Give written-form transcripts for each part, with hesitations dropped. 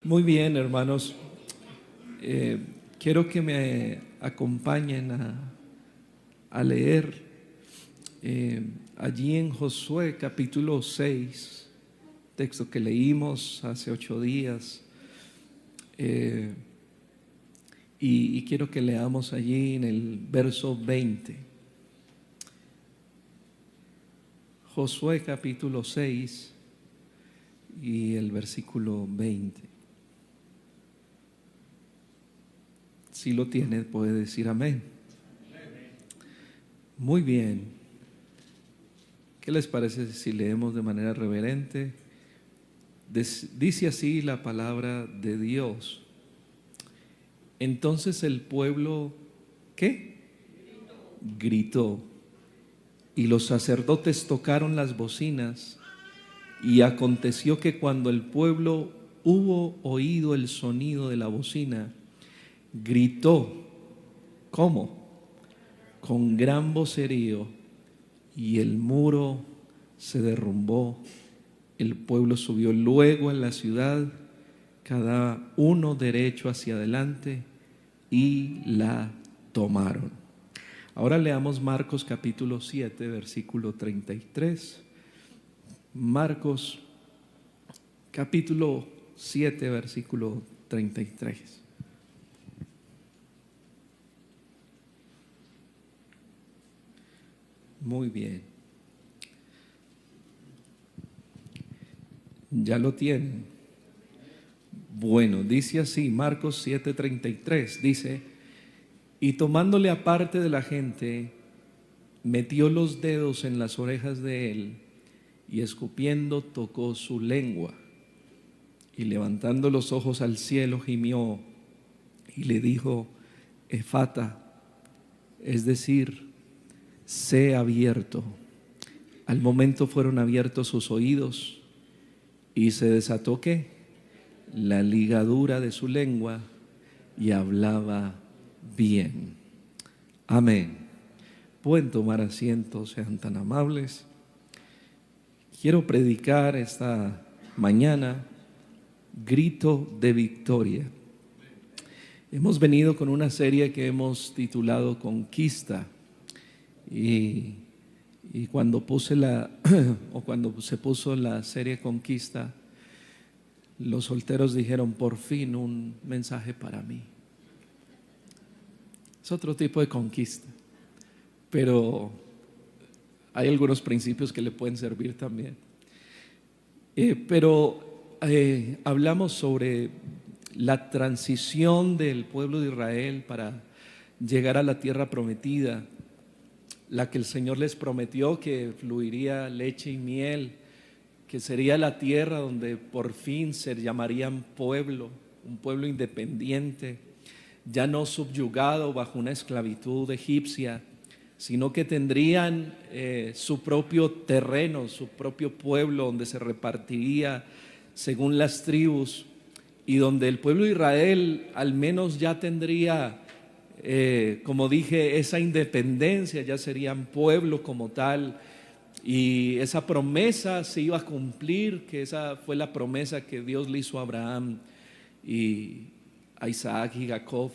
Muy bien, hermanos. Quiero que me acompañen a leer allí en Josué capítulo 6, texto que leímos hace 8 días. Y quiero que leamos allí en el verso 20. Josué capítulo 6 y el versículo 20. Si lo tiene, puede decir amén. Muy bien. ¿Qué les parece si leemos de manera reverente? Dice así la palabra de Dios. Entonces el pueblo, ¿qué? Gritó. Y los sacerdotes tocaron las bocinas. Y aconteció que cuando el pueblo hubo oído el sonido de la bocina, gritó. ¿Cómo? Con gran vocerío, y el muro se derrumbó. El pueblo subió luego a la ciudad, cada uno derecho hacia adelante, y la tomaron. Ahora leamos Marcos capítulo 7, versículo 33. Marcos capítulo 7, versículo 33. Muy bien. ¿Ya lo tienen? Bueno, dice así, Marcos 7:33, dice: y tomándole aparte de la gente, metió los dedos en las orejas de él, y escupiendo tocó su lengua, y levantando los ojos al cielo gimió, y le dijo: Efata, es decir, sé abierto. Al momento fueron abiertos sus oídos, y se desató ¿qué? La ligadura de su lengua, y hablaba bien. Amén. Pueden tomar asiento, sean tan amables. Quiero predicar esta mañana grito de victoria. Hemos venido con una serie que hemos titulado Conquista, y cuando puse cuando se puso la serie Conquista, los solteros dijeron: por fin un mensaje para mí. Es otro tipo de conquista, pero hay algunos principios que le pueden servir también. Hablamos sobre la transición del pueblo de Israel para llegar a la tierra prometida, la que el Señor les prometió que fluiría leche y miel, que sería la tierra donde por fin se llamarían pueblo, un pueblo independiente, ya no subyugado bajo una esclavitud egipcia, sino que tendrían su propio terreno, su propio pueblo, donde se repartiría según las tribus, y donde el pueblo de Israel al menos ya tendría, como dije, esa independencia, ya serían pueblo como tal, y esa promesa se iba a cumplir, que esa fue la promesa que Dios le hizo a Abraham y a Isaac y Jacob.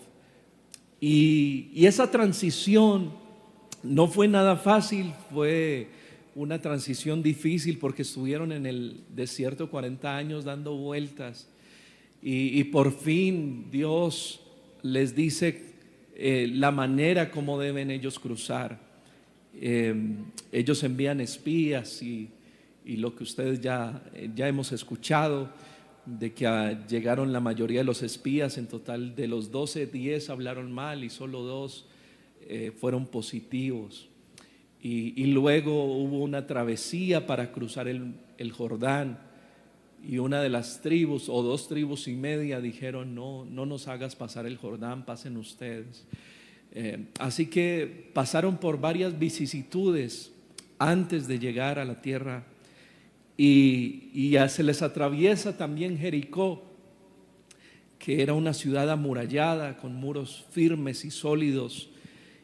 Y esa transición no fue nada fácil, fue una transición difícil, porque estuvieron en el desierto 40 años dando vueltas, y por fin Dios les dice la manera como deben ellos cruzar. Ellos envían espías, y lo que ustedes ya hemos escuchado, de que llegaron la mayoría de los espías. En total de los 12, 10 hablaron mal y solo 2 fueron positivos. Y luego hubo una travesía para cruzar el Jordán, y una de las tribus o 2 tribus y media dijeron: no nos hagas pasar el Jordán, pasen ustedes. Así que pasaron por varias vicisitudes antes de llegar a la tierra, y ya se les atraviesa también Jericó, que era una ciudad amurallada con muros firmes y sólidos.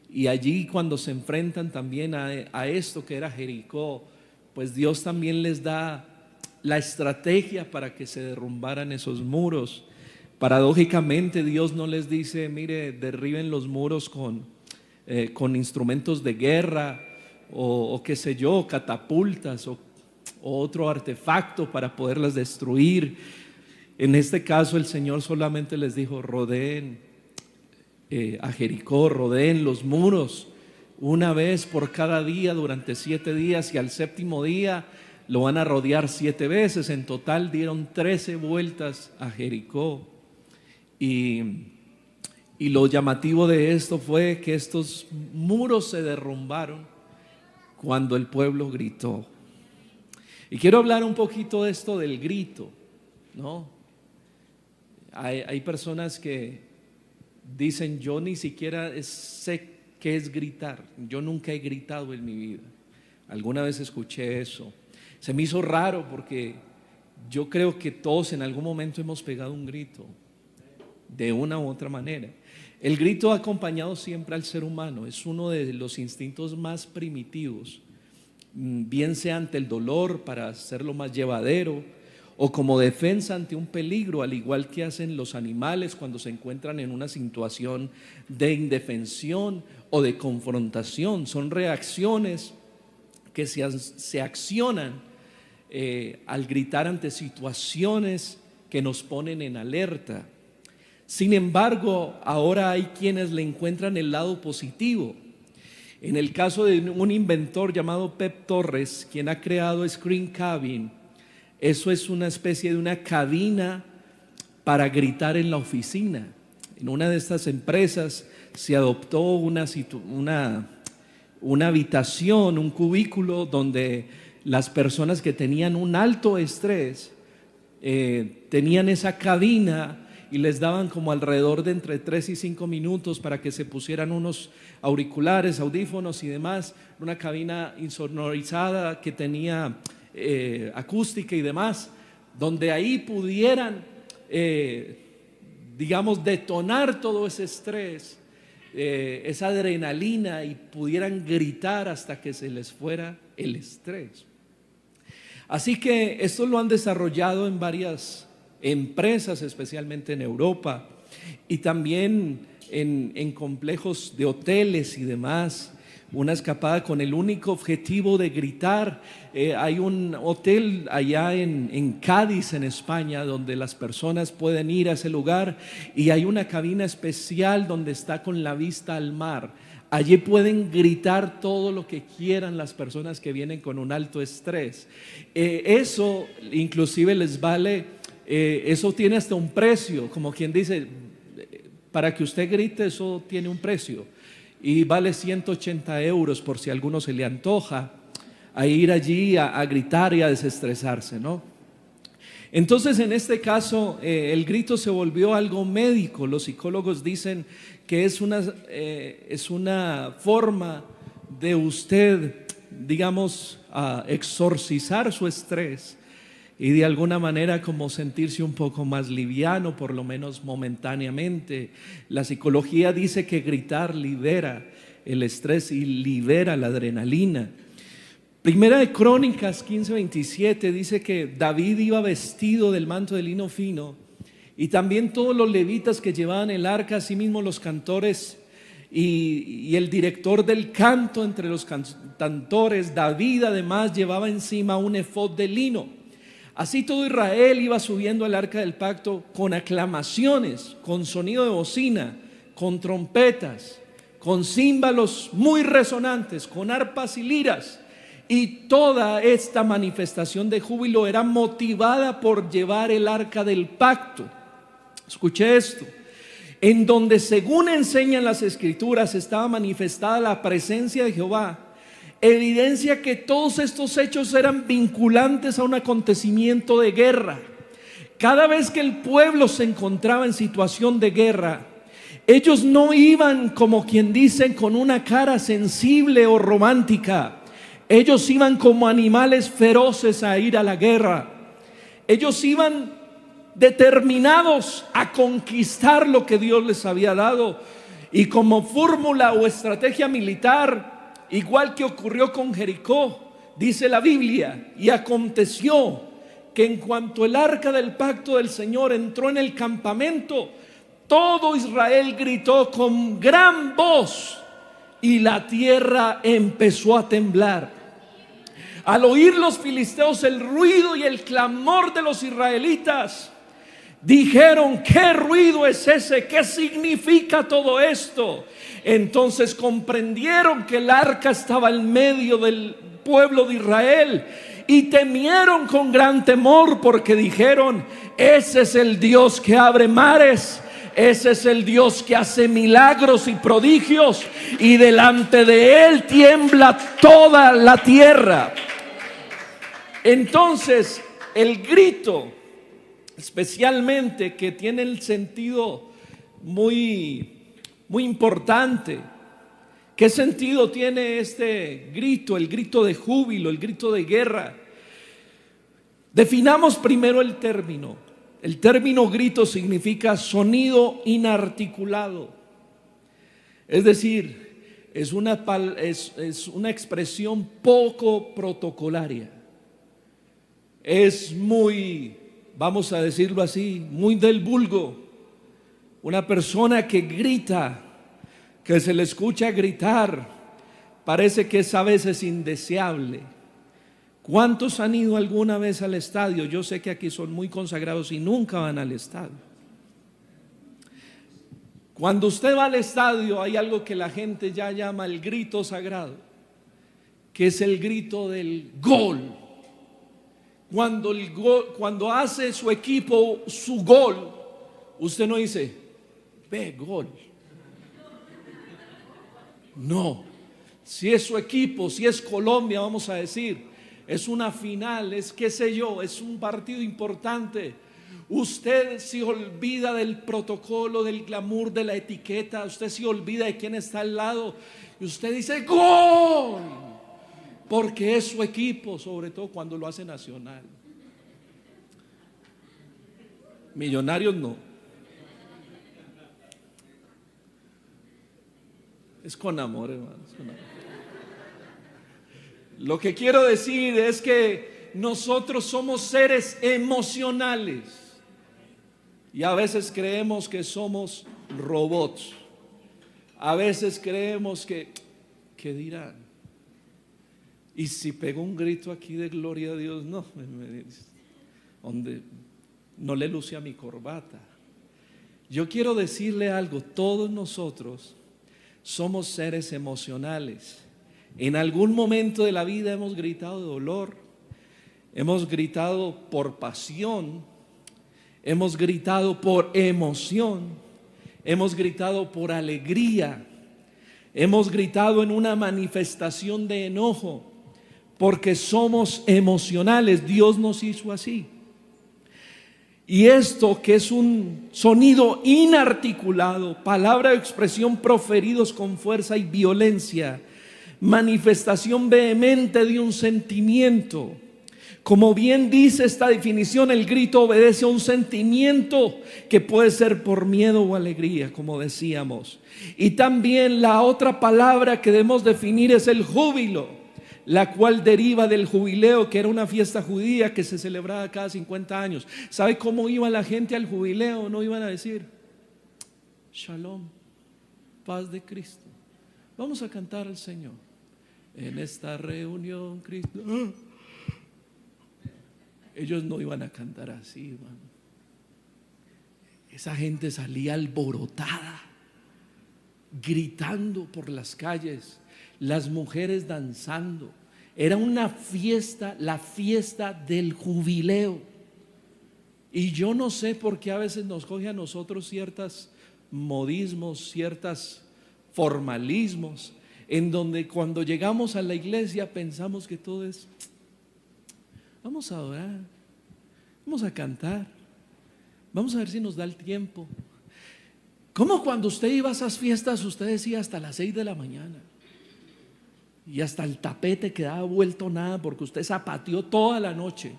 Y allí, cuando se enfrentan también a esto que era Jericó, pues Dios también les da la estrategia para que se derrumbaran esos muros. Paradójicamente, Dios no les dice, mire, derriben los muros con instrumentos de guerra o qué sé yo, catapultas o otro artefacto para poderlas destruir. En este caso el Señor solamente les dijo: rodeen a Jericó, rodeen los muros una vez por cada día durante 7 días, y al séptimo día lo van a rodear 7 veces. En total dieron 13 vueltas a Jericó. Y lo llamativo de esto fue que estos muros se derrumbaron cuando el pueblo gritó. Y quiero hablar un poquito de esto del grito, ¿no? Hay personas que dicen: yo ni siquiera sé qué es gritar, yo nunca he gritado en mi vida. Alguna vez escuché eso. Se me hizo raro porque yo creo que todos en algún momento hemos pegado un grito, de una u otra manera. El grito ha acompañado siempre al ser humano, es uno de los instintos más primitivos, bien sea ante el dolor para hacerlo más llevadero, o como defensa ante un peligro, al igual que hacen los animales cuando se encuentran en una situación de indefensión o de confrontación. Son reacciones que se accionan al gritar ante situaciones que nos ponen en alerta. Sin embargo, ahora hay quienes le encuentran el lado positivo. En el caso de un inventor llamado Pep Torres, quien ha creado Screen Cabin, eso es una especie de una cabina para gritar en la oficina. En una de estas empresas se adoptó una habitación, un cubículo donde las personas que tenían un alto estrés tenían esa cabina, y les daban como alrededor de entre 3 y 5 minutos para que se pusieran unos auriculares, audífonos y demás. Una cabina insonorizada que tenía acústica y demás, donde ahí pudieran digamos detonar todo ese estrés, esa adrenalina, y pudieran gritar hasta que se les fuera el estrés. Así que esto lo han desarrollado en varias empresas, especialmente en Europa, y también en complejos de hoteles y demás. Una escapada con el único objetivo de gritar. Hay un hotel allá en Cádiz, en España, donde las personas pueden ir a ese lugar, y hay una cabina especial donde está con la vista al mar. Allí pueden gritar todo lo que quieran las personas que vienen con un alto estrés. Eso inclusive les vale, eso tiene hasta un precio, como quien dice, para que usted grite eso tiene un precio, y vale 180 euros por si a alguno se le antoja a ir allí a gritar y a desestresarse, ¿no? Entonces, en este caso, el grito se volvió algo médico. Los psicólogos dicen que es una forma de usted, digamos, exorcizar su estrés y de alguna manera como sentirse un poco más liviano, por lo menos momentáneamente. La psicología dice que gritar libera el estrés y libera la adrenalina. Primera de Crónicas 15:27 dice que David iba vestido del manto de lino fino, y también todos los levitas que llevaban el arca, asimismo los cantores y el director del canto. Entre los cantores, David además llevaba encima un efod de lino. Así todo Israel iba subiendo al arca del pacto con aclamaciones, con sonido de bocina, con trompetas, con címbalos muy resonantes, con arpas y liras. Y toda esta manifestación de júbilo era motivada por llevar el arca del pacto. Escuche esto: en donde, según enseñan las escrituras, estaba manifestada la presencia de Jehová. Evidencia que todos estos hechos eran vinculantes a un acontecimiento de guerra. Cada vez que el pueblo se encontraba en situación de guerra, ellos no iban, como quien dice, con una cara sensible o romántica. Ellos iban como animales feroces a ir a la guerra. Ellos iban determinados a conquistar lo que Dios les había dado. Y como fórmula o estrategia militar, igual que ocurrió con Jericó, dice la Biblia: y aconteció que en cuanto el arca del pacto del Señor entró en el campamento, todo Israel gritó con gran voz y la tierra empezó a temblar. Al oír los filisteos el ruido y el clamor de los israelitas, dijeron: ¿qué ruido es ese? ¿Qué significa todo esto? Entonces comprendieron que el arca estaba en medio del pueblo de Israel y temieron con gran temor, porque dijeron: ese es el Dios que abre mares, ese es el Dios que hace milagros y prodigios, y delante de él tiembla toda la tierra. Entonces el grito, especialmente, que tiene el sentido muy importante. ¿Qué sentido tiene este grito? El grito de júbilo, el grito de guerra. Definamos primero el término. El término grito significa sonido inarticulado. Es decir, es una expresión poco protocolaria. Es muy, vamos a decirlo así, muy del vulgo. Una persona que grita, que se le escucha gritar, parece que es a veces indeseable. ¿Cuántos han ido alguna vez al estadio? Yo sé que aquí son muy consagrados y nunca van al estadio. Cuando usted va al estadio, hay algo que la gente ya llama el grito sagrado, que es el grito del gol. Cuando hace su equipo su gol, usted no dice: ve, gol. No, si es su equipo, si es Colombia, vamos a decir, es una final, es qué sé yo, es un partido importante, usted se olvida del protocolo, del glamour, de la etiqueta, usted se olvida de quién está al lado y usted dice: gol, porque es su equipo, sobre todo cuando lo hace Nacional. Millonarios no. Es con amor, hermano, es con amor. Lo que quiero decir es que nosotros somos seres emocionales y a veces creemos que somos robots. A veces creemos que, ¿qué dirán? Y si pego un grito aquí de gloria a Dios, no, donde no le luce a mi corbata. Yo quiero decirle algo: todos nosotros somos seres emocionales. En algún momento de la vida hemos gritado de dolor, hemos gritado por pasión, hemos gritado por emoción, hemos gritado por alegría, hemos gritado en una manifestación de enojo, porque somos emocionales. Dios nos hizo así. Y esto, que es un sonido inarticulado, palabra o expresión proferidos con fuerza y violencia, manifestación vehemente de un sentimiento. Como bien dice esta definición, el grito obedece a un sentimiento que puede ser por miedo o alegría, como decíamos. Y también la otra palabra que debemos definir es el júbilo, la cual deriva del jubileo, que era una fiesta judía que se celebraba cada 50 años. ¿Sabe cómo iba la gente al jubileo? No iban a decir: Shalom, paz de Cristo, vamos a cantar al Señor en esta reunión, Cristo. Ellos no iban a cantar así, hermano. Esa gente salía alborotada, gritando por las calles, las mujeres danzando. Era una fiesta, la fiesta del jubileo. Y yo no sé por qué a veces nos coge a nosotros ciertos modismos, ciertos formalismos, en donde cuando llegamos a la iglesia pensamos que todo es: vamos a adorar, vamos a cantar, vamos a ver si nos da el tiempo. Como cuando usted iba a esas fiestas, usted decía hasta las 6 de la mañana. Y hasta el tapete quedaba vuelto nada porque usted zapateó toda la noche.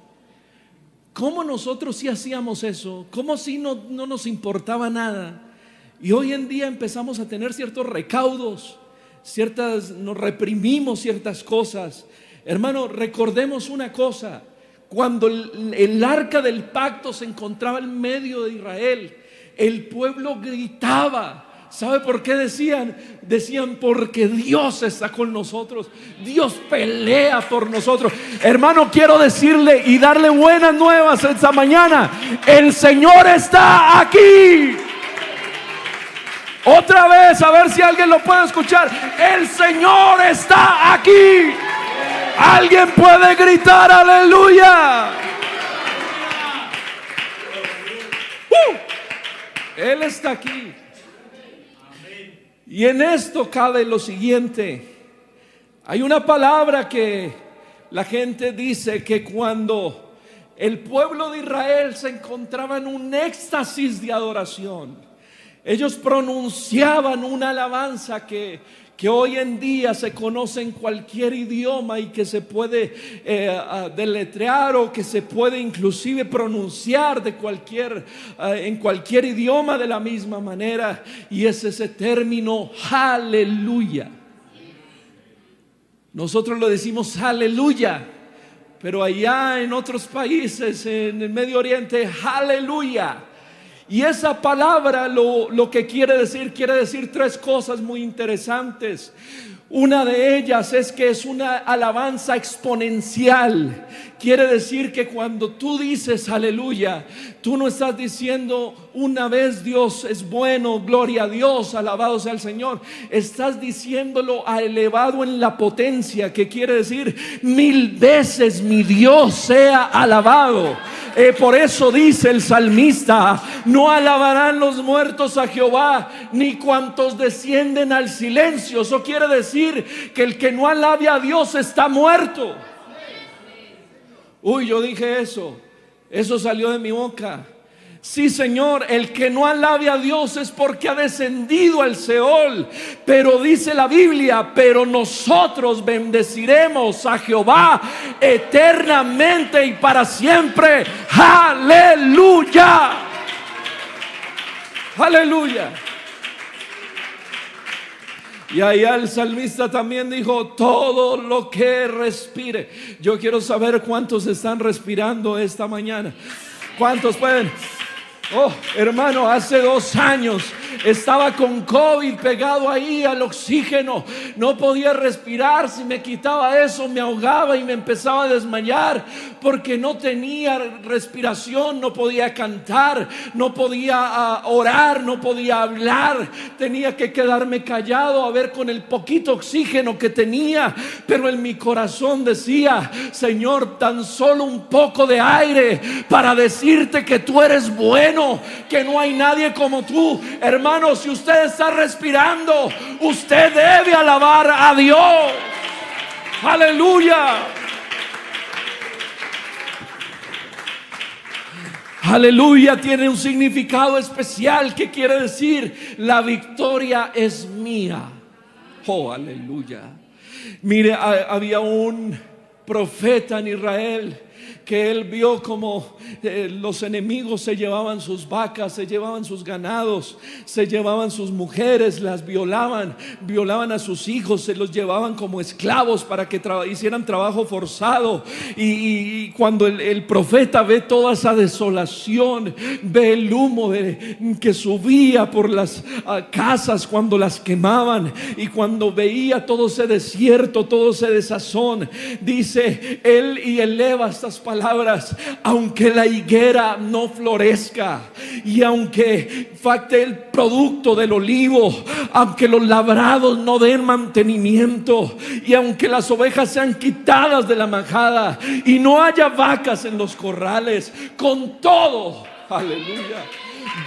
¿Cómo nosotros sí hacíamos eso? ¿Cómo si no nos importaba nada? Y hoy en día empezamos a tener ciertos recaudos, nos reprimimos ciertas cosas. Hermano, recordemos una cosa: cuando el arca del pacto se encontraba en medio de Israel, el pueblo gritaba. ¿Sabe por qué decían? Decían porque Dios está con nosotros. Dios pelea por nosotros. Hermano, quiero decirle y darle buenas nuevas esta mañana. El Señor está aquí. Otra vez, a ver si alguien lo puede escuchar. El Señor está aquí. Alguien puede gritar aleluya. Él está aquí. Y en esto cabe lo siguiente. Hay una palabra que la gente dice que cuando el pueblo de Israel se encontraba en un éxtasis de adoración, ellos pronunciaban una alabanza que hoy en día se conoce en cualquier idioma y que se puede deletrear o que se puede inclusive pronunciar en cualquier idioma de la misma manera, y es ese término aleluya. Nosotros lo decimos aleluya, pero allá en otros países, en el Medio Oriente, aleluya. Y esa palabra lo que quiere decir tres cosas muy interesantes. Una de ellas es que es una alabanza exponencial. Quiere decir que cuando tú dices aleluya, tú no estás diciendo una vez Dios es bueno, gloria a Dios, alabado sea el Señor. Estás diciéndolo elevado en la potencia, que quiere decir 1000 veces mi Dios sea alabado. Por eso dice el salmista: no alabarán los muertos a Jehová, ni cuantos descienden al silencio. Eso quiere decir que el que no alabe a Dios está muerto. Uy, yo dije eso salió de mi boca. Sí, Señor, el que no alabe a Dios es porque ha descendido al Seol. Pero dice la Biblia: pero nosotros bendeciremos a Jehová eternamente y para siempre. Aleluya. Aleluya. Y allá el salmista también dijo: todo lo que respire. Yo quiero saber cuántos están respirando esta mañana. ¿Cuántos pueden? Oh, hermano, hace 2 años estaba con COVID pegado ahí al oxígeno. No podía respirar. Si me quitaba eso me ahogaba y me empezaba a desmayar, porque no tenía respiración. No podía cantar, no podía orar, no podía hablar. Tenía que quedarme callado a ver con el poquito oxígeno que tenía. Pero en mi corazón decía: Señor, tan solo un poco de aire para decirte que tú eres bueno, que no hay nadie como tú. Hermano, si usted está respirando, usted debe alabar a Dios. Aleluya. Aleluya tiene un significado especial que quiere decir: la victoria es mía. Oh, aleluya. Mire, había un profeta en Israel que él vio como los enemigos se llevaban sus vacas, se llevaban sus ganados, se llevaban sus mujeres, las violaban a sus hijos, se los llevaban como esclavos para que hicieran trabajo forzado. Y cuando el profeta ve toda esa desolación, ve el humo que subía por las casas cuando las quemaban, y cuando veía todo ese desierto, todo ese desazón, dice él y eleva estas palabras: aunque la higuera no florezca, y aunque falte el producto del olivo, aunque los labrados no den mantenimiento, y aunque las ovejas sean quitadas de la majada y no haya vacas en los corrales, con todo, aleluya,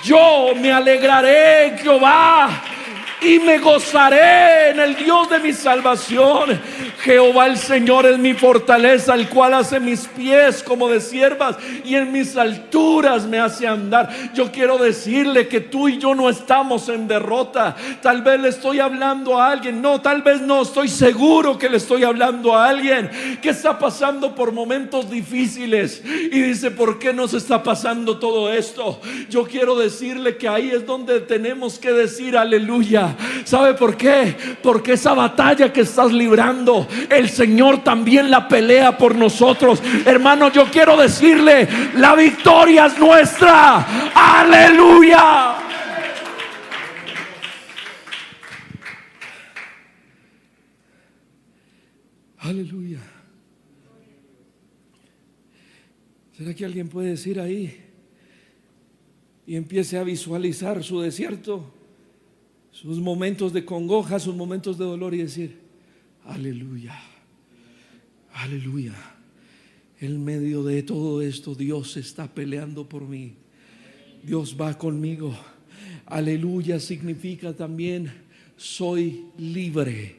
yo me alegraré en Jehová y me gozaré en el Dios de mi salvación. Jehová el Señor es mi fortaleza, el cual hace mis pies como de ciervas y en mis alturas me hace andar. Yo quiero decirle que tú y yo no estamos en derrota. Tal vez le estoy hablando a alguien, no, tal vez no, estoy seguro que le estoy hablando a alguien que está pasando por momentos difíciles y dice: ¿por qué nos está pasando todo esto? Yo quiero decirle que ahí es donde tenemos que decir aleluya. aleluya. ¿Sabe por qué? Porque esa batalla que estás librando, el Señor también la pelea por nosotros. Hermano, yo quiero decirle, la victoria es nuestra. Aleluya. Aleluya. ¿Será que alguien puede decir ahí y empiece a visualizar su desierto, sus momentos de congoja, sus momentos de dolor, y decir: aleluya, aleluya, en medio de todo esto Dios está peleando por mí, Dios va conmigo? Aleluya significa también soy libre,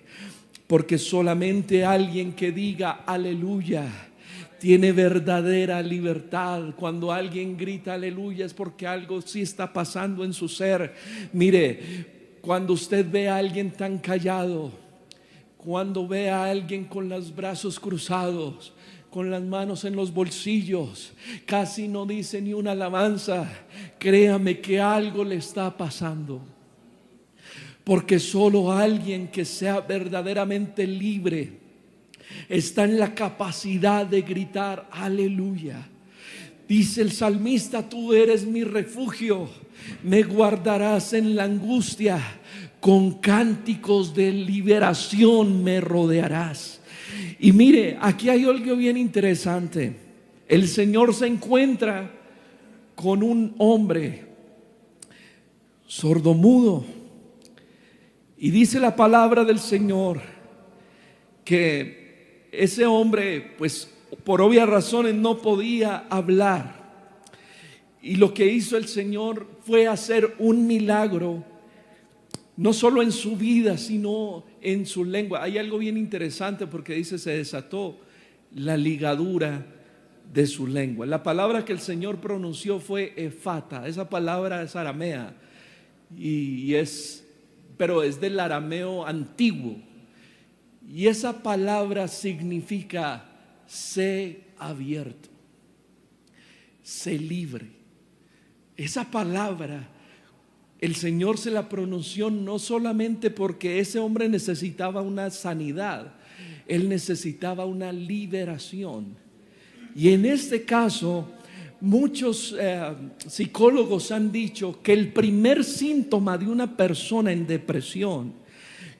porque solamente alguien que diga aleluya tiene verdadera libertad. Cuando alguien grita aleluya es porque algo sí está pasando en su ser. Mire, cuando usted ve a alguien tan callado, cuando ve a alguien con los brazos cruzados, con las manos en los bolsillos, casi no dice ni una alabanza, créame que algo le está pasando. Porque solo alguien que sea verdaderamente libre está en la capacidad de gritar aleluya. Dice el salmista: tú eres mi refugio, me guardarás en la angustia, con cánticos de liberación me rodearás. Y mire, aquí hay algo bien interesante. El Señor se encuentra con un hombre sordomudo, y dice la palabra del Señor que ese hombre, pues por obvias razones, no podía hablar. Y lo que hizo el Señor fue hacer un milagro, no solo en su vida, sino en su lengua. Hay algo bien interesante porque dice: se desató la ligadura de su lengua. La palabra que el Señor pronunció fue efata. Esa palabra es aramea pero es del arameo antiguo. Y esa palabra significa sé abierto, sé libre. Esa palabra el Señor se la pronunció no solamente porque ese hombre necesitaba una sanidad, él necesitaba una liberación. Y en este caso, muchos psicólogos han dicho que el primer síntoma de una persona en depresión,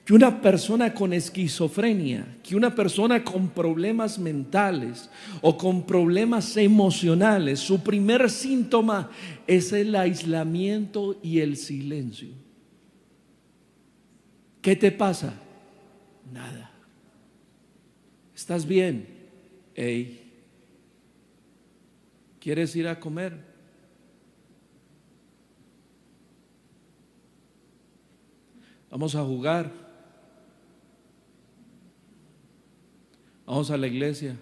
que una persona con esquizofrenia, que una persona con problemas mentales o con problemas emocionales, su primer síntoma es el aislamiento y el silencio. ¿Qué te pasa? Nada. ¿Estás bien? Hey, ¿quieres ir a comer? Vamos a jugar. Vamos a la iglesia.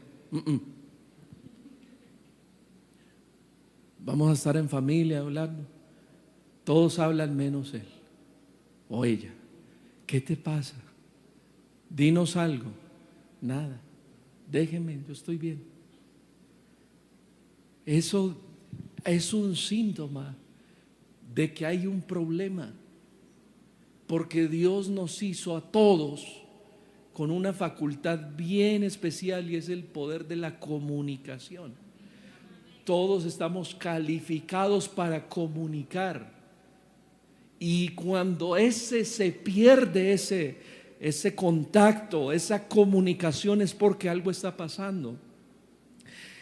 Vamos a estar en familia hablando. Todos hablan menos él o ella. ¿Qué te pasa? Dinos algo. Nada. Déjeme, yo estoy bien. Eso es un síntoma de que hay un problema, porque Dios nos hizo a todos con una facultad bien especial, y es el poder de la comunicación. Todos estamos calificados para comunicar, y cuando se pierde ese contacto, esa comunicación, es porque algo está pasando.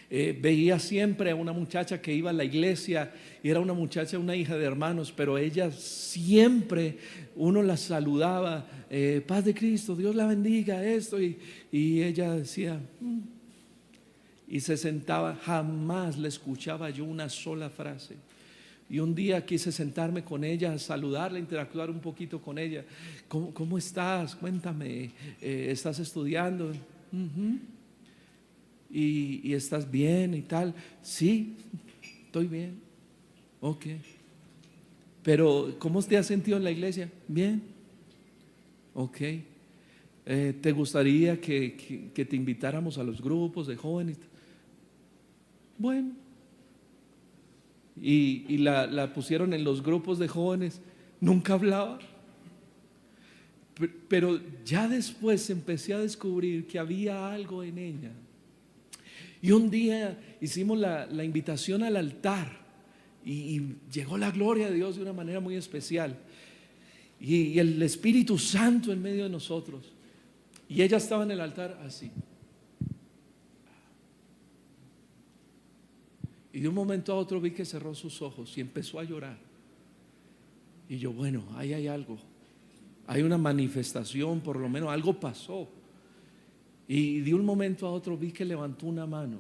Veía siempre a una muchacha que iba a la iglesia, y era una muchacha, una hija de hermanos, pero ella siempre, uno la saludaba, paz de Cristo, Dios la bendiga, esto, y ella decía y se sentaba. Jamás le escuchaba yo una sola frase. Y un día quise sentarme con ella, saludarla, interactuar un poquito con ella. ¿Cómo estás? Cuéntame, ¿estás estudiando? ¿Y estás bien y tal? Sí, estoy bien. Ok. Pero ¿cómo te has sentido en la iglesia? Bien. Ok. ¿Te gustaría que te invitáramos a los grupos de jóvenes? Bueno. Y la pusieron en los grupos de jóvenes. Nunca hablaba. Pero ya después empecé a descubrir que había algo en ella. Y un día hicimos la invitación al altar y llegó la gloria de Dios de una manera muy especial. Y el Espíritu Santo en medio de nosotros. Y ella estaba en el altar así. Y de un momento a otro vi que cerró sus ojos y empezó a llorar. Y yo, bueno, ahí hay algo. Hay una manifestación, por lo menos algo pasó. Y de un momento a otro vi que levantó una mano.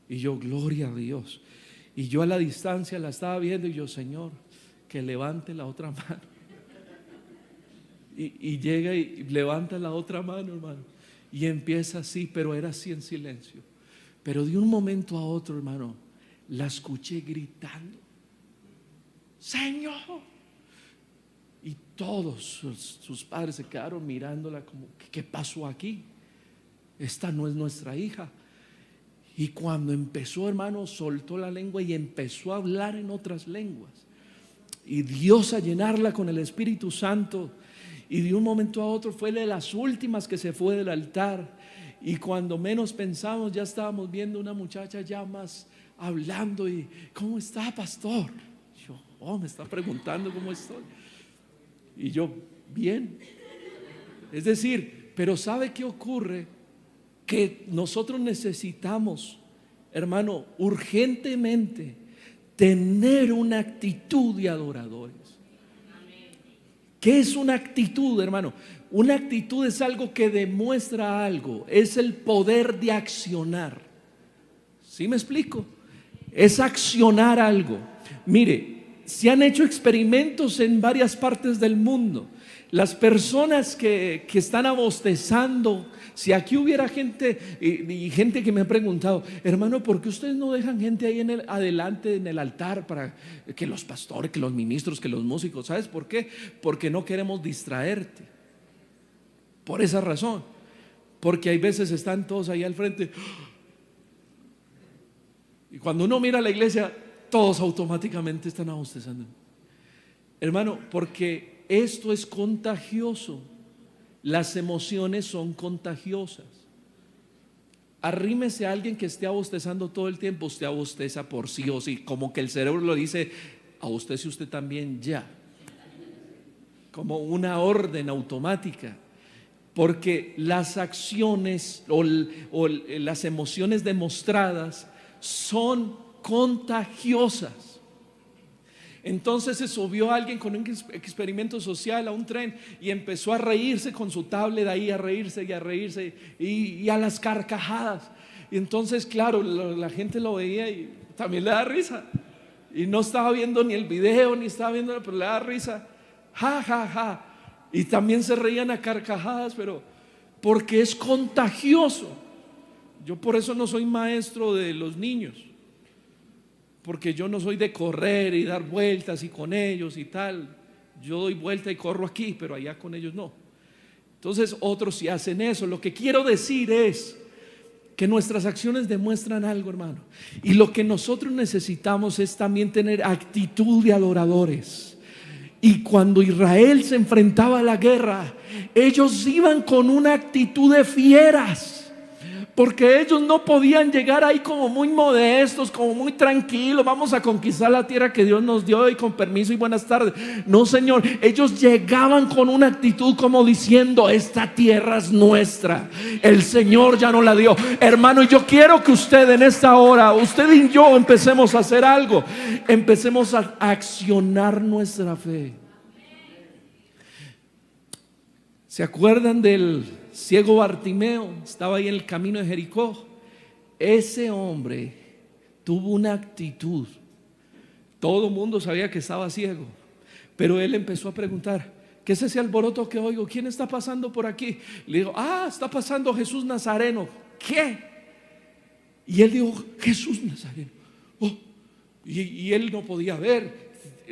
Y yo, gloria a Dios. Y yo a la distancia la estaba viendo y yo, Señor, que levante la otra mano. Y llega y levanta la otra mano, hermano. Y empieza así, pero era así en silencio. Pero de un momento a otro, hermano, la escuché gritando, Señor. Y todos sus padres se quedaron mirándola como, ¿qué pasó aquí? Esta no es nuestra hija. Y cuando empezó, hermano, soltó la lengua y empezó a hablar en otras lenguas. Y Dios a llenarla con el Espíritu Santo. Y de un momento a otro fue de las últimas que se fue del altar. Y cuando menos pensamos, ya estábamos viendo una muchacha ya más hablando. Y ¿cómo está, pastor? Yo, me está preguntando cómo estoy. Y yo, bien. Es decir, pero ¿sabe qué ocurre? Que nosotros necesitamos, hermano, urgentemente tener una actitud de adoradores. ¿Qué es una actitud, hermano? Una actitud es algo que demuestra algo, es el poder de accionar. ¿Sí me explico? Es accionar algo. Mire, se han hecho experimentos en varias partes del mundo. Las personas que están abostezando, si aquí hubiera gente y gente que me ha preguntado, hermano, ¿por qué ustedes no dejan gente ahí adelante en el altar para que los pastores, que los ministros, que los músicos? ¿Sabes por qué? Porque no queremos distraerte. Por esa razón. Porque hay veces están todos ahí al frente. Y cuando uno mira a la iglesia, todos automáticamente están abostezando. Hermano, porque esto es contagioso. Las emociones son contagiosas. Arrímese a alguien que esté abostezando todo el tiempo. Usted abosteza por sí o sí. Como que el cerebro lo dice, abostece usted también ya. Como una orden automática. Porque las acciones o las emociones demostradas son contagiosas. Entonces se subió alguien con un experimento social a un tren y empezó a reírse con su tablet ahí, a reírse y a reírse y a las carcajadas. Y entonces, claro, la gente lo veía y también le da risa. Y no estaba viendo ni el video, ni estaba viendo, pero le da risa. Ja, ja, ja. Y también se reían a carcajadas, pero porque es contagioso. Yo por eso no soy maestro de los niños. Porque yo no soy de correr y dar vueltas y con ellos y tal. Yo doy vuelta y corro aquí, pero allá con ellos no. Entonces otros sí hacen eso. Lo que quiero decir es que nuestras acciones demuestran algo, hermano. Y lo que nosotros necesitamos es también tener actitud de adoradores. Y cuando Israel se enfrentaba a la guerra, ellos iban con una actitud de fieras. Porque ellos no podían llegar ahí como muy modestos, como muy tranquilos, vamos a conquistar la tierra que Dios nos dio y con permiso y buenas tardes. No, Señor, ellos llegaban con una actitud como diciendo, esta tierra es nuestra, el Señor ya nos la dio. Hermano, yo quiero que usted en esta hora, usted y yo empecemos a hacer algo. Empecemos a accionar nuestra fe. ¿Se acuerdan del ciego Bartimeo? Estaba ahí en el camino de Jericó. Ese hombre tuvo una actitud. Todo el mundo sabía que estaba ciego, pero él empezó a preguntar, ¿qué es ese alboroto que oigo? ¿Quién está pasando por aquí? Le digo, está pasando Jesús Nazareno. ¿Qué? Y él dijo, Jesús Nazareno. Y él no podía ver.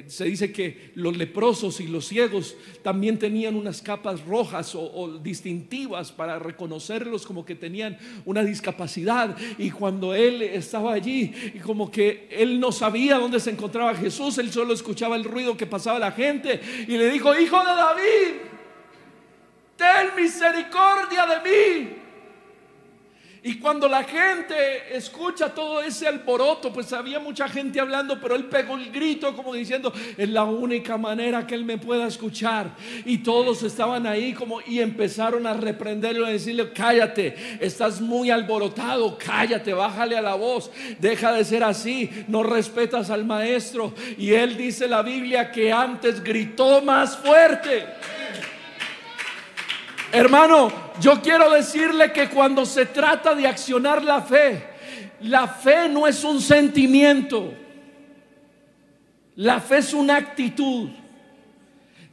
Se dice que los leprosos y los ciegos también tenían unas capas rojas o distintivas para reconocerlos como que tenían una discapacidad. Y cuando él estaba allí, y como que él no sabía dónde se encontraba Jesús, él solo escuchaba el ruido que pasaba la gente y le dijo, Hijo de David, ten misericordia de mí. Y cuando la gente escucha todo ese alboroto, pues había mucha gente hablando, pero él pegó el grito como diciendo, es la única manera que él me pueda escuchar. Y todos estaban ahí y empezaron a reprenderlo, a decirle, cállate, estás muy alborotado, cállate, bájale a la voz, deja de ser así, no respetas al maestro. Y él dice la Biblia que antes gritó más fuerte. Hermano, yo quiero decirle que cuando se trata de accionar la fe no es un sentimiento, la fe es una actitud.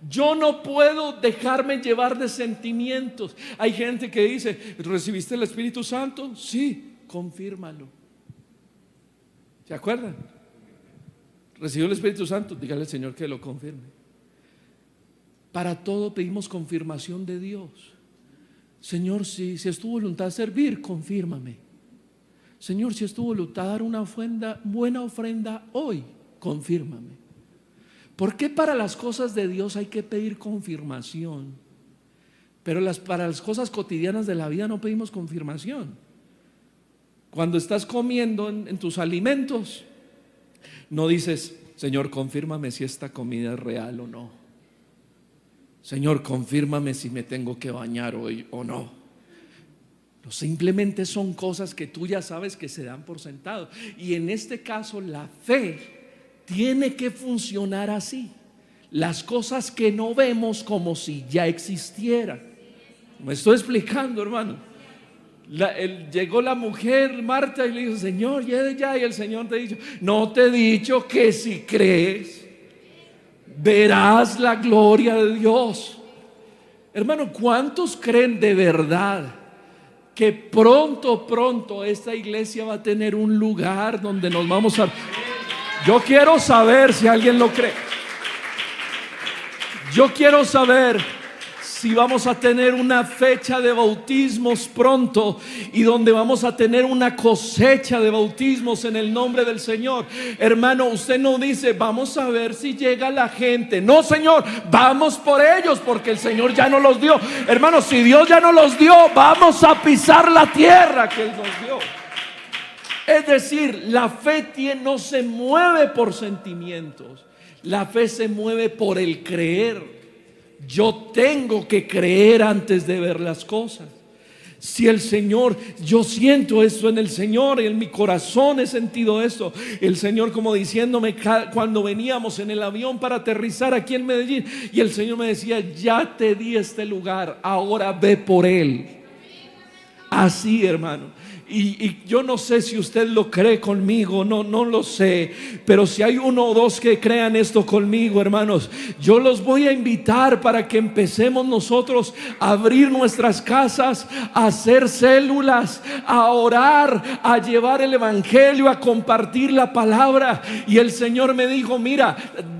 Yo no puedo dejarme llevar de sentimientos. Hay gente que dice, ¿recibiste el Espíritu Santo? Sí, confírmalo. ¿Se acuerdan? ¿Recibió el Espíritu Santo? Dígale al Señor que lo confirme. Para todo pedimos confirmación de Dios. Señor, si es tu voluntad servir, confírmame. Señor, si es tu voluntad dar una buena ofrenda hoy, confírmame. ¿Por qué para las cosas de Dios hay que pedir confirmación? Pero para las cosas cotidianas de la vida no pedimos confirmación. Cuando estás comiendo en tus alimentos, no dices, Señor, confírmame si esta comida es real o no. Señor, confírmame si me tengo que bañar hoy o no. Simplemente son cosas que tú ya sabes que se dan por sentado. Y en este caso la fe tiene que funcionar así. Las cosas que no vemos como si ya existieran. Me estoy explicando, hermano. Llegó la mujer Marta y le dijo, Señor, ya. Y el Señor te ha dicho, no te he dicho que si crees verás la gloria de Dios. Hermano, ¿cuántos creen de verdad que pronto esta iglesia va a tener un lugar donde nos vamos a... Yo quiero saber si alguien lo cree. Yo quiero saber si vamos a tener una fecha de bautismos pronto y donde vamos a tener una cosecha de bautismos en el nombre del Señor. Hermano, usted no dice, vamos a ver si llega la gente. No, Señor, vamos por ellos porque el Señor ya no los dio. Hermano, si Dios ya no los dio, vamos a pisar la tierra que Él nos dio. Es decir, la fe no se mueve por sentimientos. La fe se mueve por el creer. Yo tengo que creer antes de ver las cosas. Si el Señor, yo siento eso en el Señor, en mi corazón he sentido eso. El Señor como diciéndome cuando veníamos en el avión para aterrizar aquí en Medellín, y el Señor me decía, ya te di este lugar, ahora ve por él. Así, hermano. Y yo no sé si usted lo cree conmigo, no lo sé, pero si hay uno o dos que crean esto conmigo, hermanos, yo los voy a invitar para que empecemos nosotros a abrir nuestras casas, a hacer células, a orar, a llevar el evangelio, a compartir la palabra. Y el Señor me dijo, mira,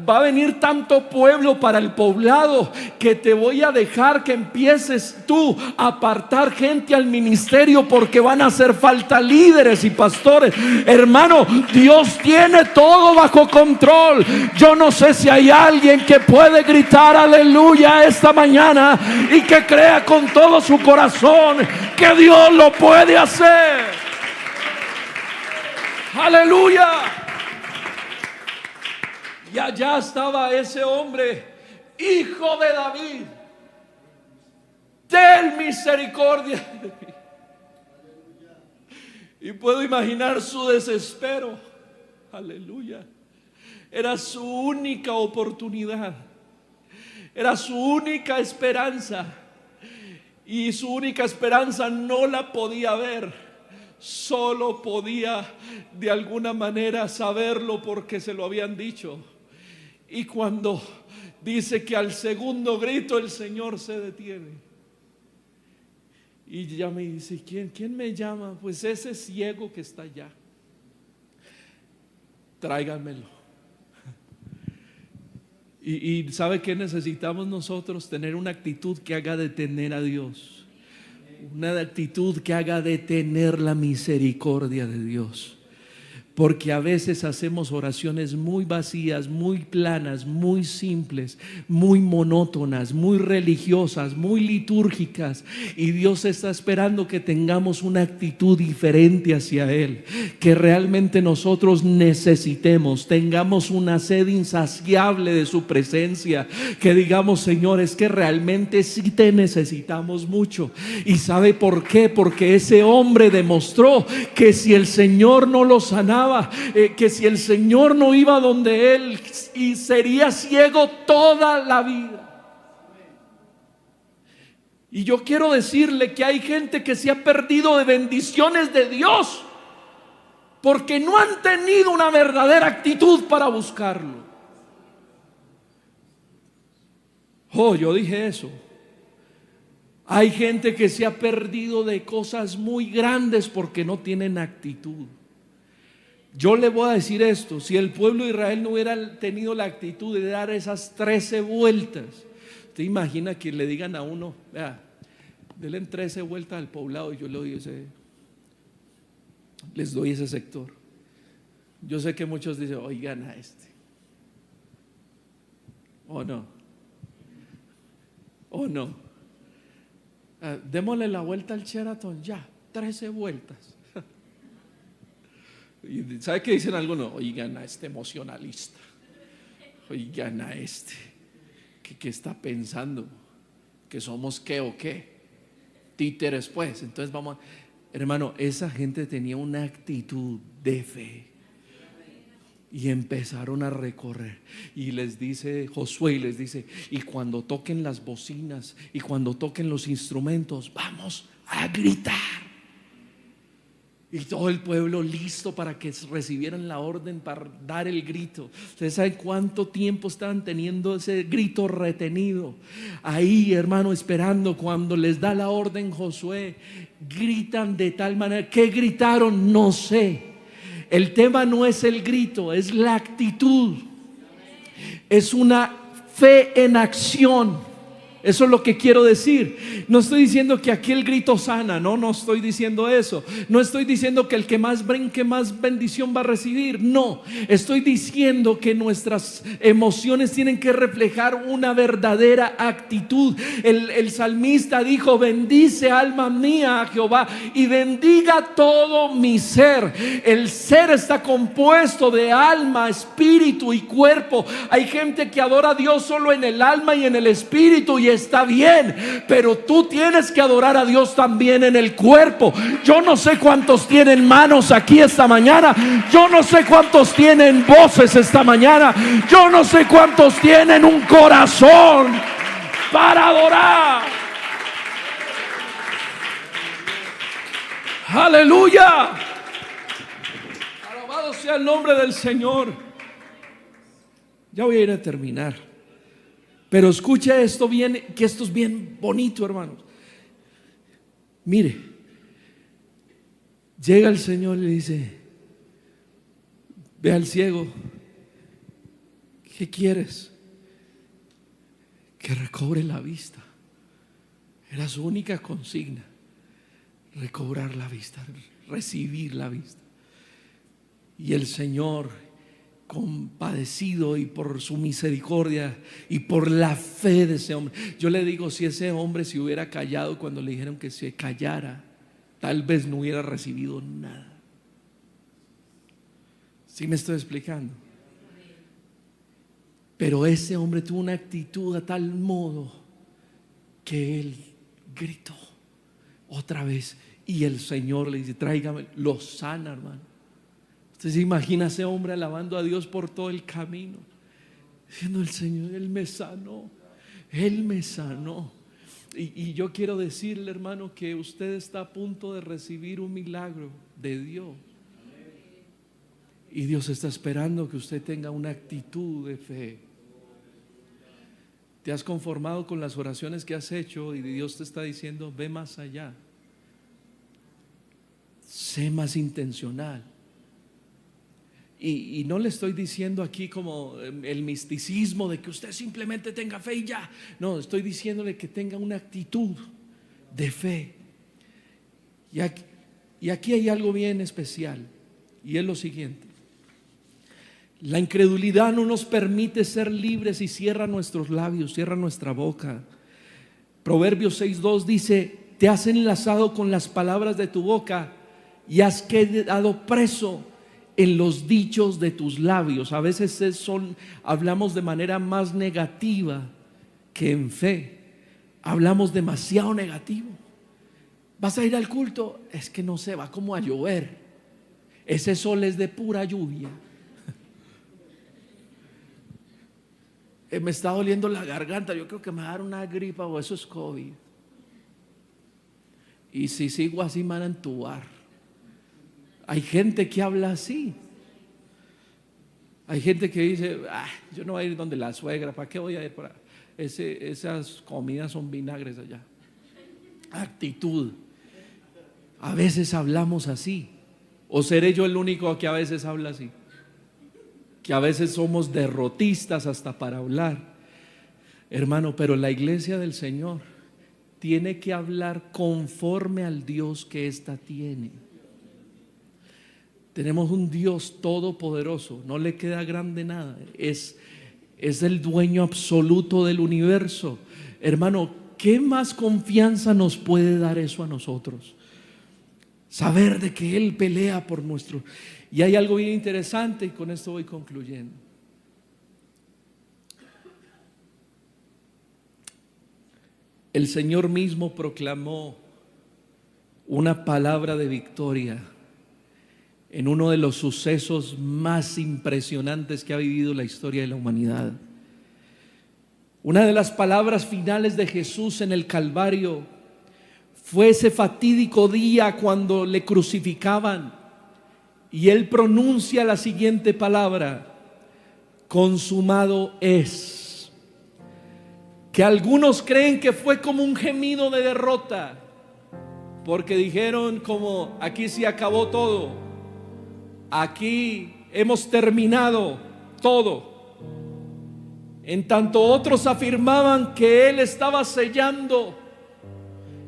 va a venir tanto pueblo para el poblado que te voy a dejar que empieces tú a apartar gente al ministerio, porque van a hacer falta líderes y pastores. Hermano, Dios tiene todo bajo control. Yo no sé si hay alguien que puede gritar aleluya esta mañana y que crea con todo su corazón que Dios lo puede hacer. Aleluya. Y allá estaba ese hombre, hijo de David, ten misericordia de mí. Y puedo imaginar su desespero. Aleluya. Era su única oportunidad, era su única esperanza, y su única esperanza no la podía ver, solo podía de alguna manera saberlo porque se lo habían dicho. Y cuando dice que al segundo grito el Señor se detiene y ya me dice, ¿quién me llama? Pues ese ciego que está allá, tráiganmelo. Y ¿sabe qué necesitamos nosotros? Tener una actitud que haga detener a Dios, una actitud que haga detener la misericordia de Dios. Porque a veces hacemos oraciones muy vacías, muy planas, muy simples, muy monótonas, muy religiosas, muy litúrgicas. Y Dios está esperando que tengamos una actitud diferente hacia Él. Que realmente nosotros necesitemos, tengamos una sed insaciable de su presencia. Que digamos: Señor, es que realmente sí te necesitamos mucho. ¿Y sabe por qué? Porque ese hombre demostró que si el Señor no lo sanaba, que si el Señor no iba donde él, y sería ciego toda la vida. Y yo quiero decirle que hay gente que se ha perdido de bendiciones de Dios porque no han tenido una verdadera actitud para buscarlo. Oh, yo dije eso. Hay gente que se ha perdido de cosas muy grandes porque no tienen actitud. Yo le voy a decir esto: si el pueblo de Israel no hubiera tenido la actitud de dar esas 13 vueltas, ¿usted imagina que le digan a uno: vea, denle 13 vueltas al poblado y yo les doy ese sector? Yo sé que muchos dicen: oigan a este, o no, démosle la vuelta al Sheraton, ya, 13 vueltas. Y ¿sabe qué dicen algunos? Oigan a este emocionalista, oigan a este que está pensando que somos qué o qué, títeres pues. Entonces vamos hermano, esa gente tenía una actitud de fe y empezaron a recorrer. Y les dice Josué, y les dice: y cuando toquen las bocinas y cuando toquen los instrumentos, vamos a gritar. Y todo el pueblo listo para que recibieran la orden para dar el grito. Ustedes saben cuánto tiempo estaban teniendo ese grito retenido ahí, hermano, esperando. Cuando les da la orden Josué, gritan de tal manera. ¿Qué gritaron? No sé. El tema no es el grito, es la actitud. Es una fe en acción. Eso es lo que quiero decir. No estoy diciendo que aquí el grito sana, no estoy diciendo eso. No estoy diciendo que el que más brinque más bendición va a recibir. No, estoy diciendo que nuestras emociones tienen que reflejar una verdadera actitud. El salmista dijo: bendice alma mía a Jehová y bendiga todo mi ser. El ser está compuesto de alma, espíritu y cuerpo. Hay gente que adora a Dios solo en el alma y en el espíritu, y está bien, pero tú tienes que adorar a Dios también en el cuerpo. Yo no sé cuántos tienen manos aquí esta mañana. Yo no sé cuántos tienen voces esta mañana. Yo no sé cuántos tienen un corazón para adorar. Aleluya. Alabado sea el nombre del Señor. Ya voy a ir a terminar. Pero escuche esto bien, que esto es bien bonito, hermanos. Mire, llega el Señor y le dice: ve al ciego, ¿qué quieres? Que recobre la vista. Era su única consigna: recobrar la vista, recibir la vista. Y el Señor, compadecido y por su misericordia y por la fe de ese hombre, yo le digo, si ese hombre se hubiera callado cuando le dijeron que se callara, tal vez no hubiera recibido nada. ¿Sí me estoy explicando? Pero ese hombre tuvo una actitud a tal modo que él gritó otra vez, y el Señor le dice: tráigame, lo sana, hermano. Usted se imagina a ese hombre alabando a Dios por todo el camino, diciendo: el Señor, Él me sanó, Él me sanó. Y yo quiero decirle, hermano, que usted está a punto de recibir un milagro de Dios. Y Dios está esperando que usted tenga una actitud de fe. Te has conformado con las oraciones que has hecho y Dios te está diciendo: ve más allá, sé más intencional. Y no le estoy diciendo aquí como el misticismo de que usted simplemente tenga fe y ya. No, estoy diciéndole que tenga una actitud de fe. Y aquí hay algo bien especial, y es lo siguiente: La incredulidad no nos permite ser libres y cierra nuestros labios, cierra nuestra boca. Proverbios 6:2 dice: te has enlazado con las palabras de tu boca y has quedado preso en los dichos de tus labios. A veces hablamos de manera más negativa que en fe. Hablamos demasiado negativo. ¿Vas a ir al culto? Es que no se va como a llover. Ese sol es de pura lluvia. Me está doliendo la garganta. Yo creo que me va a dar una gripa o eso es COVID. Y si sigo así me van a entubar. Hay gente que habla así. Hay gente que dice: yo no voy a ir donde la suegra. ¿Para qué voy a ir para esas comidas son vinagres allá? Actitud. A veces hablamos así. ¿O seré yo el único que a veces habla así? Que a veces somos derrotistas hasta para hablar. Hermano, pero la iglesia del Señor tiene que hablar conforme al Dios que ésta tiene. Tenemos un Dios todopoderoso, no le queda grande nada. Es el dueño absoluto del universo. Hermano, ¿qué más confianza nos puede dar eso a nosotros? Saber de que Él pelea por nuestro. Y hay algo bien interesante, y con esto voy concluyendo. El Señor mismo proclamó una palabra de victoria en uno de los sucesos más impresionantes que ha vivido la historia de la humanidad. Una de las palabras finales de Jesús en el Calvario fue ese fatídico día cuando le crucificaban y Él pronuncia la siguiente palabra: consumado es. Que algunos creen que fue como un gemido de derrota, porque dijeron como: aquí se acabó todo, aquí hemos terminado todo. En tanto otros afirmaban que Él estaba sellando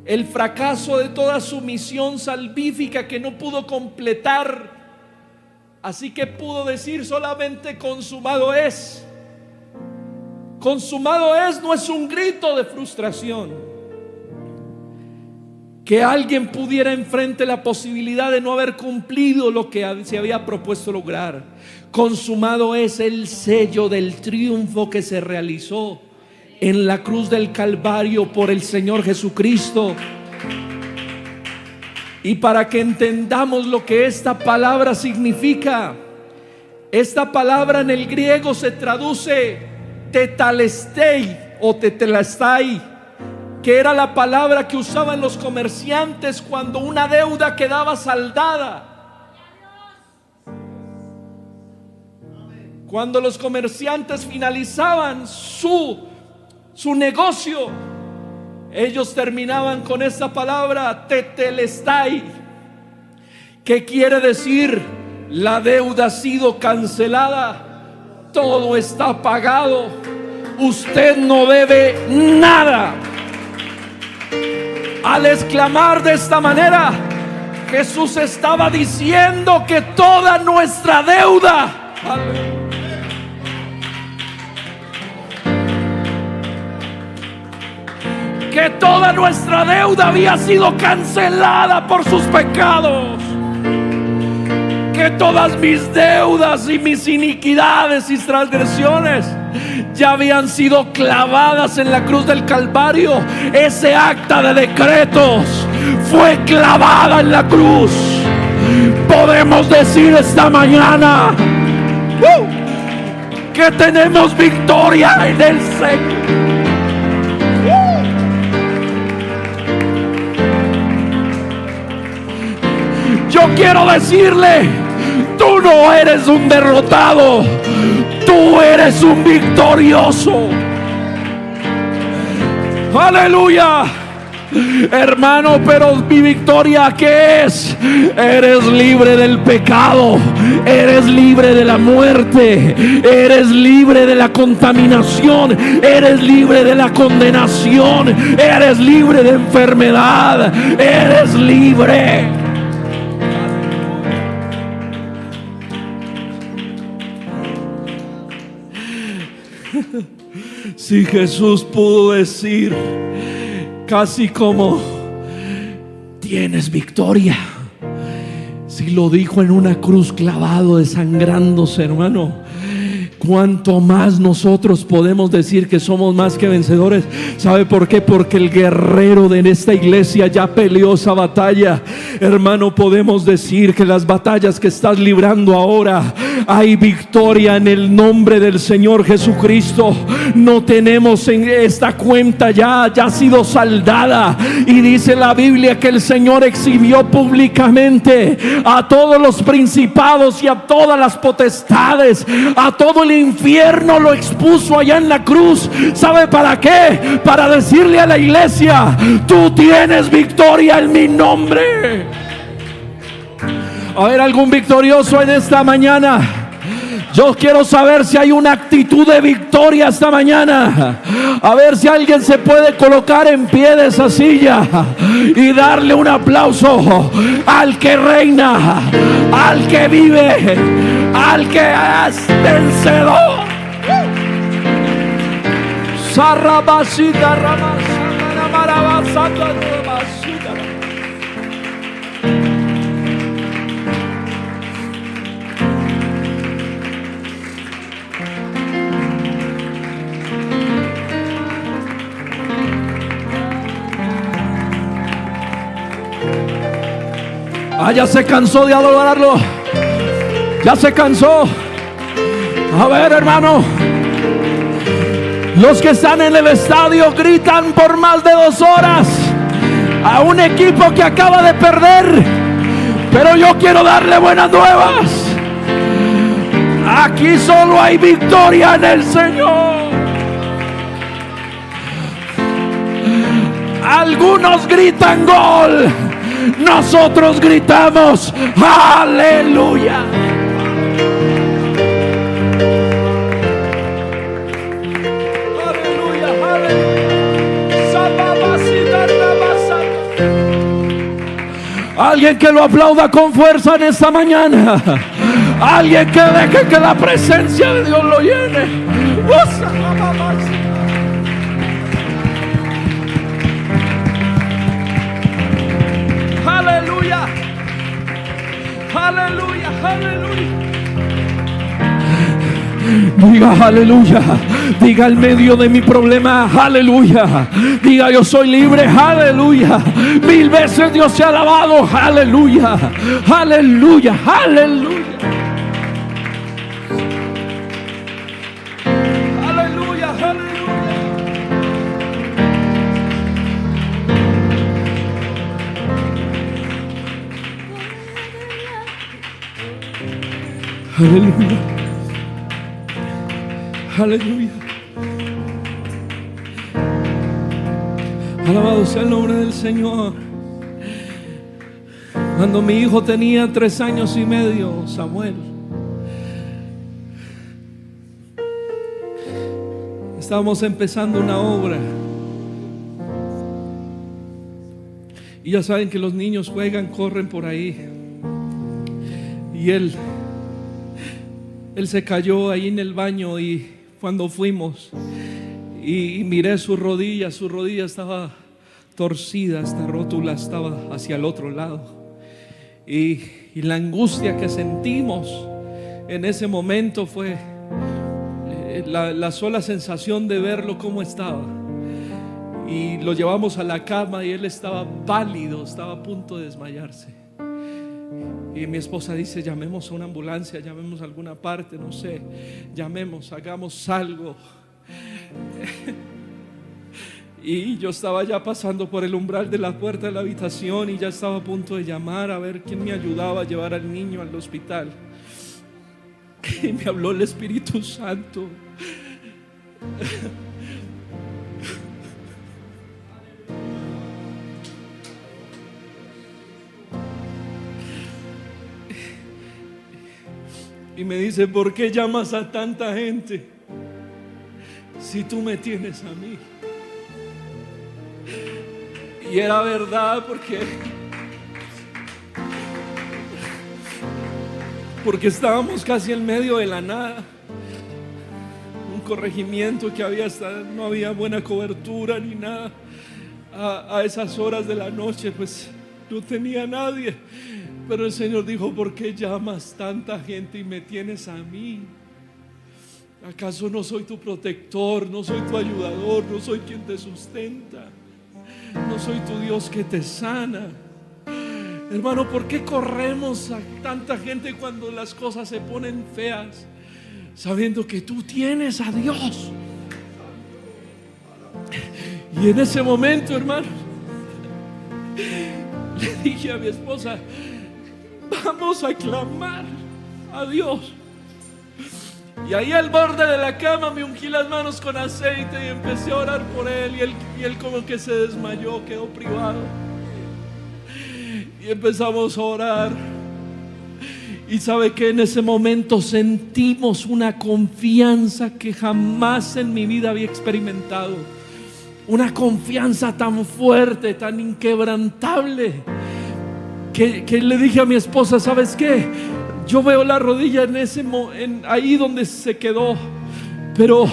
el fracaso de toda su misión salvífica que no pudo completar, así que pudo decir solamente: consumado es. Consumado es no es un grito de frustración. Que alguien pudiera enfrente la posibilidad de no haber cumplido lo que se había propuesto lograr. Consumado es el sello del triunfo que se realizó en la cruz del Calvario por el Señor Jesucristo. Y para que entendamos lo que esta palabra significa, esta palabra en el griego se traduce tetelestai o tetelestai, que era la palabra que usaban los comerciantes cuando una deuda quedaba saldada. Cuando los comerciantes finalizaban su negocio, ellos terminaban con esta palabra tetelestai, que quiere decir: la deuda ha sido cancelada, todo está pagado, usted no debe nada. Al exclamar de esta manera, Jesús estaba diciendo que toda nuestra deuda, que toda nuestra deuda había sido cancelada por sus pecados, que todas mis deudas y mis iniquidades y transgresiones ya habían sido clavadas en la cruz del Calvario. Ese acta de decretos fue clavada en la cruz. Podemos decir esta mañana que tenemos victoria en el Señor. Yo quiero decirle: tú no eres un derrotado, tú eres un victorioso. Aleluya. Hermano, pero mi victoria, ¿qué es? Eres libre del pecado, eres libre de la muerte, eres libre de la contaminación, eres libre de la condenación, eres libre de enfermedad, eres libre. Si Jesús pudo decir casi como tienes victoria, si lo dijo en una cruz clavado, desangrándose, hermano, cuánto más nosotros podemos decir que somos más que vencedores. ¿Sabe por qué? Porque el guerrero de esta iglesia ya peleó esa batalla. Hermano, podemos decir que las batallas que estás librando ahora, hay victoria en el nombre del Señor Jesucristo. No tenemos en esta cuenta ya ha sido saldada. Y dice la Biblia que el Señor exhibió públicamente a todos los principados y a todas las potestades, a todo el infierno lo expuso allá en la cruz. ¿Sabe para qué? Para decirle a la iglesia: tú tienes victoria en mi nombre. A ver, algún victorioso en esta mañana. Yo quiero saber si hay una actitud de victoria esta mañana. A ver si alguien se puede colocar en pie de esa silla y darle un aplauso al que reina, al que vive, al que es vencedor. Sarrabasita ramasana marabasata rabasita. Ya se cansó de adorarlo. Ya se cansó. A ver, hermano, los que están en el estadio gritan por más de 2 horas a un equipo que acaba de perder, pero yo quiero darle buenas nuevas. Aquí solo hay victoria en el Señor. Algunos gritan gol, nosotros gritamos aleluya. Aleluya, aleluya. Alguien que lo aplauda con fuerza en esta mañana. Alguien que deje que la presencia de Dios lo llene. Aleluya, aleluya, aleluya. Diga aleluya. Diga en medio de mi problema, aleluya. Diga yo soy libre, aleluya. 1000 veces Dios se ha alabado, aleluya, aleluya, aleluya. Aleluya, aleluya. Aleluya. Aleluya. Alabado sea el nombre del Señor. Cuando mi hijo tenía 3 años y medio, Samuel, estábamos empezando una obra. Y ya saben que los niños juegan, corren por ahí. Y él se cayó ahí en el baño, y cuando fuimos y miré su rodilla estaba torcida, esta rótula estaba hacia el otro lado. Y la angustia que sentimos en ese momento fue la sola sensación de verlo como estaba. Y lo llevamos a la cama y él estaba pálido, estaba a punto de desmayarse. Y mi esposa dice: llamemos a una ambulancia, llamemos a alguna parte, no sé, llamemos, hagamos algo. Y yo estaba ya pasando por el umbral de la puerta de la habitación y ya estaba a punto de llamar a ver quién me ayudaba a llevar al niño al hospital. Y me habló el Espíritu Santo. Y me dice: ¿por qué llamas a tanta gente si tú me tienes a mí? Y era verdad, porque estábamos casi en medio de la nada. Un corregimiento que no había buena cobertura ni nada. A esas horas de la noche pues no tenía nadie, pero el Señor dijo: ¿por qué llamas tanta gente y me tienes a mí? ¿Acaso no soy tu protector? ¿No soy tu ayudador? ¿No soy quien te sustenta? ¿No soy tu Dios que te sana? Hermano, ¿por qué corremos a tanta gente cuando las cosas se ponen feas, sabiendo que tú tienes a Dios? Y en ese momento, hermano, le dije a mi esposa: vamos a clamar a Dios. Y ahí al borde de la cama me ungí las manos con aceite y empecé a orar por él. Y él como que se desmayó, quedó privado. Y empezamos a orar. Y sabe que en ese momento sentimos una confianza que jamás en mi vida había experimentado. Una confianza tan fuerte, tan inquebrantable, que le dije a mi esposa: ¿sabes qué? Yo veo la rodilla ahí donde se quedó, pero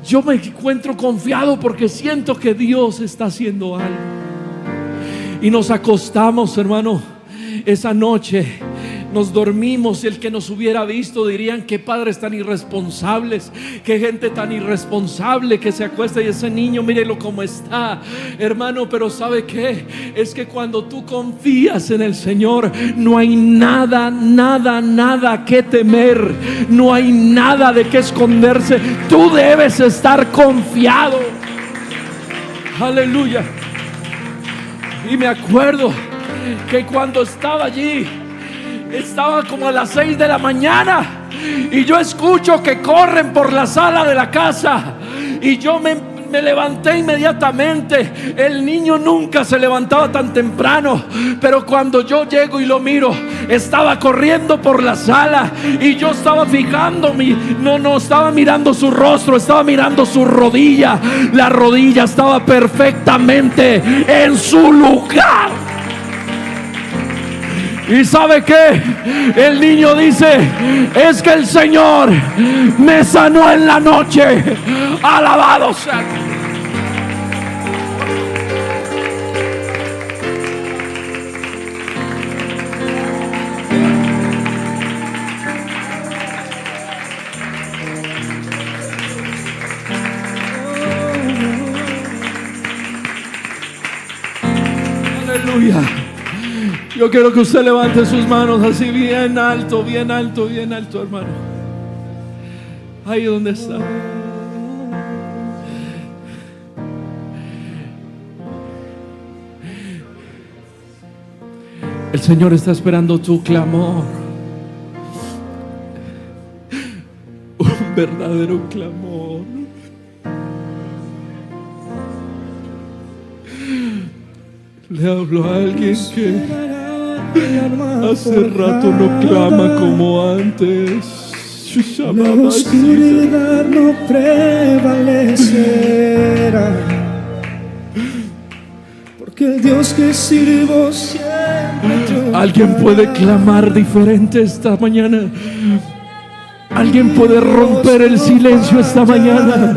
yo me encuentro confiado porque siento que Dios está haciendo algo. Y nos acostamos, hermano, esa noche. Nos dormimos. El que nos hubiera visto dirían: qué padres tan irresponsables, qué gente tan irresponsable que se acuesta, y ese niño mírelo cómo está, hermano. Pero ¿sabe qué? Es que cuando tú confías en el Señor, no hay nada que temer, no hay nada de qué esconderse. Tú debes estar confiado. Aleluya. Y me acuerdo que cuando estaba allí, estaba como a las 6 de la mañana y yo escucho que corren por la sala de la casa, y yo me levanté inmediatamente. El niño nunca se levantaba tan temprano, pero cuando yo llego y lo miro, estaba corriendo por la sala, y yo estaba fijándome, no estaba mirando su rostro, estaba mirando su rodilla. La rodilla estaba perfectamente en su lugar. ¿Y sabe qué? El niño dice: es que el Señor me sanó en la noche. Alabado sea. Aleluya. Yo quiero que usted levante sus manos así bien alto, bien alto, bien alto, hermano. Ahí donde está. El Señor está esperando tu clamor. Un verdadero clamor. Le hablo a alguien que hace rato no clama como antes. La oscuridad no prevalecerá, porque el Dios que sirvo siempre triunfará. Alguien puede clamar diferente esta mañana. Alguien puede romper el silencio esta mañana.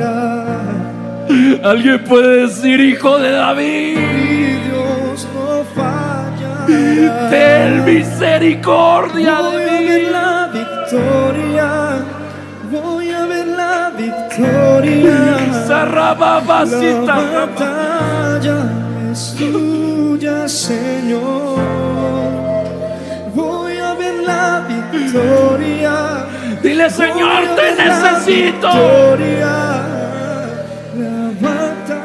Alguien puede decir: Hijo de David, Dios no falla. ten misericordia de mí. Voy a ver la victoria. La batalla es tuya, Señor. Voy a ver la victoria. Dile: Señor, te necesito. La batalla